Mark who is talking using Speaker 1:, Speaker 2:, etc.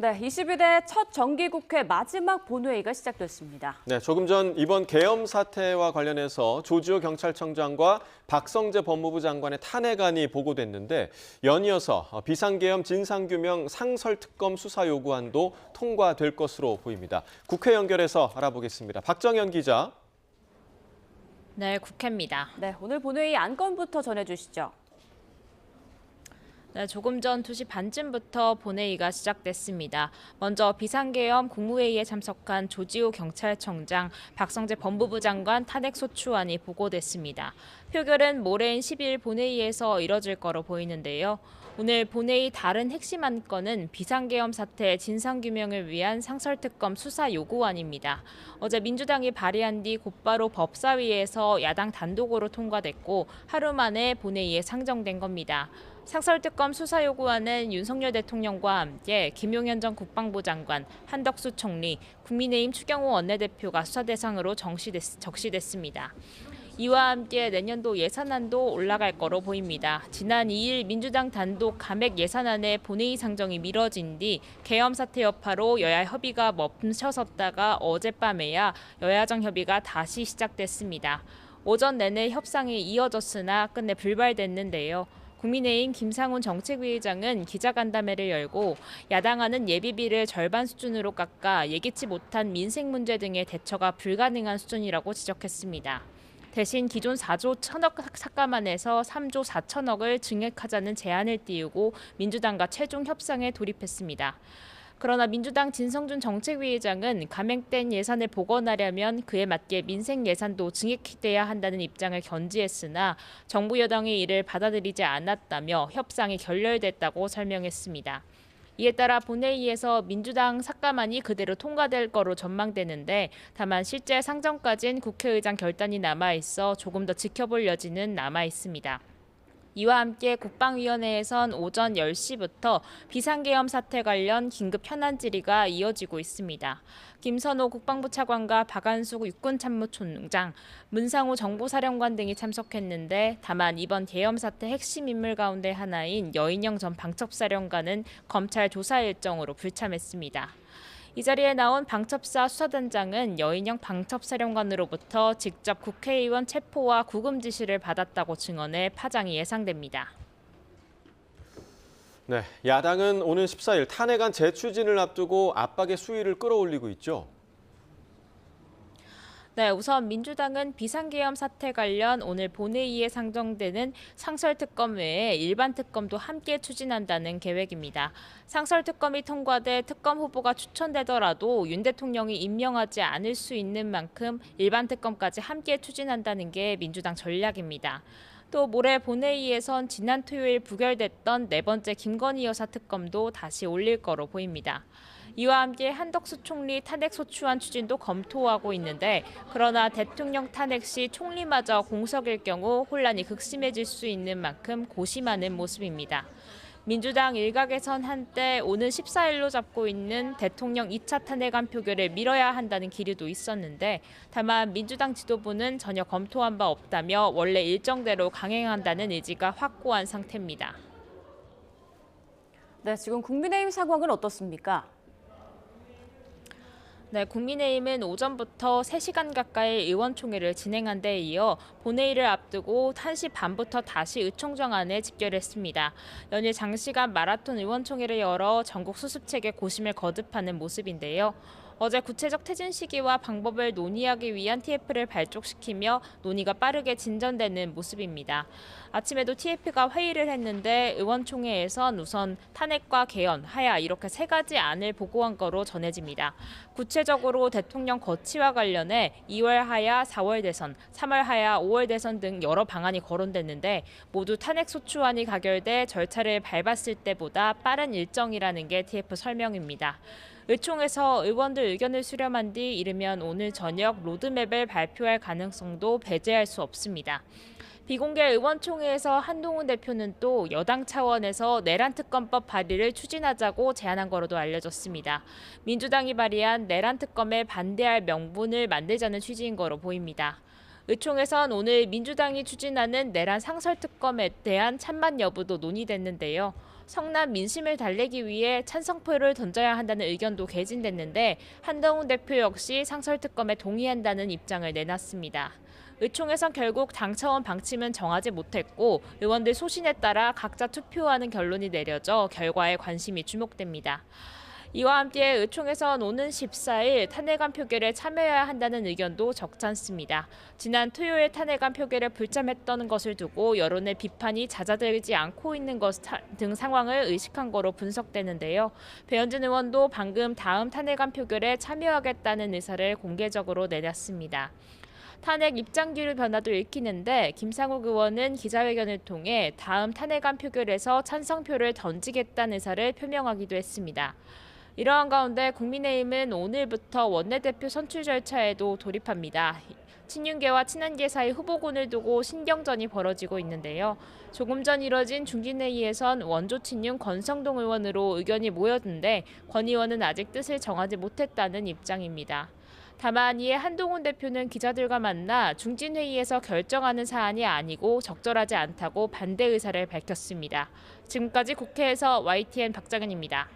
Speaker 1: 네, 21대 첫 정기국회 마지막 본회의가 시작됐습니다.
Speaker 2: 네, 조금 전 이번 계엄 사태와 관련해서 조지호 경찰청장과 박성재 법무부 장관의 탄핵안이 보고됐는데 연이어서 비상계엄 진상규명 상설특검 수사 요구안도 통과될 것으로 보입니다. 국회 연결해서 알아보겠습니다. 박정현 기자.
Speaker 3: 네, 국회입니다.
Speaker 1: 네, 오늘 본회의 안건부터 전해주시죠.
Speaker 3: 네, 조금 전 2시 반쯤부터 본회의가 시작됐습니다. 먼저 비상계엄 국무회의에 참석한 조지호 경찰청장, 박성재 법무부 장관 탄핵소추안이 보고됐습니다. 표결은 모레인 12일 본회의에서 이뤄질 거로 보이는데요. 오늘 본회의 다른 핵심 안건은 비상계엄 사태 진상규명을 위한 상설특검 수사 요구안입니다. 어제 민주당이 발의한 뒤 곧바로 법사위에서 야당 단독으로 통과됐고 하루 만에 본회의에 상정된 겁니다. 상설특검 수사 요구안은 윤석열 대통령과 함께 김용현 전 국방부 장관, 한덕수 총리, 국민의힘 추경호 원내대표가 수사 대상으로 적시됐습니다. 이와 함께 내년도 예산안도 올라갈 거로 보입니다. 지난 2일 민주당 단독 감액 예산안의 본회의 상정이 미뤄진 뒤 계엄 사태 여파로 여야 협의가 멈춰섰다가 어젯밤에야 여야정 협의가 다시 시작됐습니다. 오전 내내 협상이 이어졌으나 끝내 불발됐는데요. 국민의힘 김상훈 정책위의장은 기자간담회를 열고 야당안은 예비비를 절반 수준으로 깎아 예기치 못한 민생 문제 등의 대처가 불가능한 수준이라고 지적했습니다. 대신 기존 4조 1천억 삭감안에서 3조 4천억을 증액하자는 제안을 띄우고 민주당과 최종 협상에 돌입했습니다. 그러나 민주당 진성준 정책위의장은 감액된 예산을 복원하려면 그에 맞게 민생 예산도 증액돼야 한다는 입장을 견지했으나 정부 여당이 이를 받아들이지 않았다며 협상이 결렬됐다고 설명했습니다. 이에 따라 본회의에서 민주당 삭감안이 그대로 통과될 거로 전망되는데 다만 실제 상정까지는 국회의장 결단이 남아있어 조금 더 지켜볼 여지는 남아있습니다. 이와 함께 국방위원회에선 오전 10시부터 비상계엄 사태 관련 긴급 현안 질의가 이어지고 있습니다. 김선호 국방부 차관과 박안수 육군참모총장, 문상호 정보사령관 등이 참석했는데 다만 이번 계엄 사태 핵심 인물 가운데 하나인 여인영 전 방첩사령관은 검찰 조사 일정으로 불참했습니다. 이 자리에 나온 방첩사 수사단장은 여인영 방첩사령관으로부터 직접 국회의원 체포와 구금 지시를 받았다고 증언해 파장이 예상됩니다.
Speaker 2: 네, 야당은 오는 14일 탄핵안 재추진을 앞두고 압박의 수위를 끌어올리고 있죠.
Speaker 3: 네, 우선 민주당은 비상계엄 사태 관련 오늘 본회의에 상정되는 상설특검 외에 일반 특검도 함께 추진한다는 계획입니다. 상설특검이 통과돼 특검 후보가 추천되더라도 윤 대통령이 임명하지 않을 수 있는 만큼 일반 특검까지 함께 추진한다는 게 민주당 전략입니다. 또 모레 본회의에선 지난 토요일 부결됐던 네 번째 김건희 여사 특검도 다시 올릴 거로 보입니다. 이와 함께 한덕수 총리 탄핵소추안 추진도 검토하고 있는데 그러나 대통령 탄핵 시 총리마저 공석일 경우 혼란이 극심해질 수 있는 만큼 고심하는 모습입니다. 민주당 일각에선 한때 오는 14일로 잡고 있는 대통령 2차 탄핵안 표결을 미뤄야 한다는 기류도 있었는데 다만 민주당 지도부는 전혀 검토한 바 없다며 원래 일정대로 강행한다는 의지가 확고한 상태입니다.
Speaker 1: 네, 지금 국민의힘 상황은 어떻습니까?
Speaker 3: 네, 국민의힘은 오전부터 3시간 가까이 의원총회를 진행한 데 이어 본회의를 앞두고 1시 반부터 다시 의총정안에 집결했습니다. 연일 장시간 마라톤 의원총회를 열어 전국 수습책에 고심을 거듭하는 모습인데요. 어제 구체적 퇴진 시기와 방법을 논의하기 위한 TF를 발족시키며 논의가 빠르게 진전되는 모습입니다. 아침에도 TF가 회의를 했는데 의원총회에선 우선 탄핵과 개헌, 하야 이렇게 3가지 안을 보고한 거로 전해집니다. 구체적으로 대통령 거취와 관련해 2월 하야, 4월 대선, 3월 하야, 5월 대선 등 여러 방안이 거론됐는데 모두 탄핵소추안이 가결돼 절차를 밟았을 때보다 빠른 일정이라는 게 TF 설명입니다. 의총에서 의원들 의견을 수렴한 뒤 이르면 오늘 저녁 로드맵을 발표할 가능성도 배제할 수 없습니다. 비공개 의원총회에서 한동훈 대표는 또 여당 차원에서 내란특검법 발의를 추진하자고 제안한 거로도 알려졌습니다. 민주당이 발의한 내란특검에 반대할 명분을 만들자는 취지인 거로 보입니다. 의총에선 오늘 민주당이 추진하는 내란 상설특검에 대한 찬반 여부도 논의됐는데요. 성남 민심을 달래기 위해 찬성표를 던져야 한다는 의견도 개진됐는데 한동훈 대표 역시 상설특검에 동의한다는 입장을 내놨습니다. 의총에선 결국 당 차원 방침은 정하지 못했고 의원들 소신에 따라 각자 투표하는 결론이 내려져 결과에 관심이 주목됩니다. 이와 함께 의총에선 오는 14일 탄핵안 표결에 참여해야 한다는 의견도 적잖습니다. 지난 토요일 탄핵안 표결에 불참했던 것을 두고 여론의 비판이 잦아들지 않고 있는 것 등 상황을 의식한 거로 분석되는데요. 배현진 의원도 방금 다음 탄핵안 표결에 참여하겠다는 의사를 공개적으로 내놨습니다. 탄핵 입장 기류 변화도 읽히는데 김상욱 의원은 기자회견을 통해 다음 탄핵안 표결에서 찬성표를 던지겠다는 의사를 표명하기도 했습니다. 이러한 가운데 국민의힘은 오늘부터 원내대표 선출 절차에도 돌입합니다. 친윤계와 친한계 사이 후보군을 두고 신경전이 벌어지고 있는데요. 조금 전 이뤄진 중진회의에선 원조 친윤 권성동 의원으로 의견이 모였는데 권 의원은 아직 뜻을 정하지 못했다는 입장입니다. 다만 이에 한동훈 대표는 기자들과 만나 중진회의에서 결정하는 사안이 아니고 적절하지 않다고 반대 의사를 밝혔습니다. 지금까지 국회에서 YTN 박정현입니다.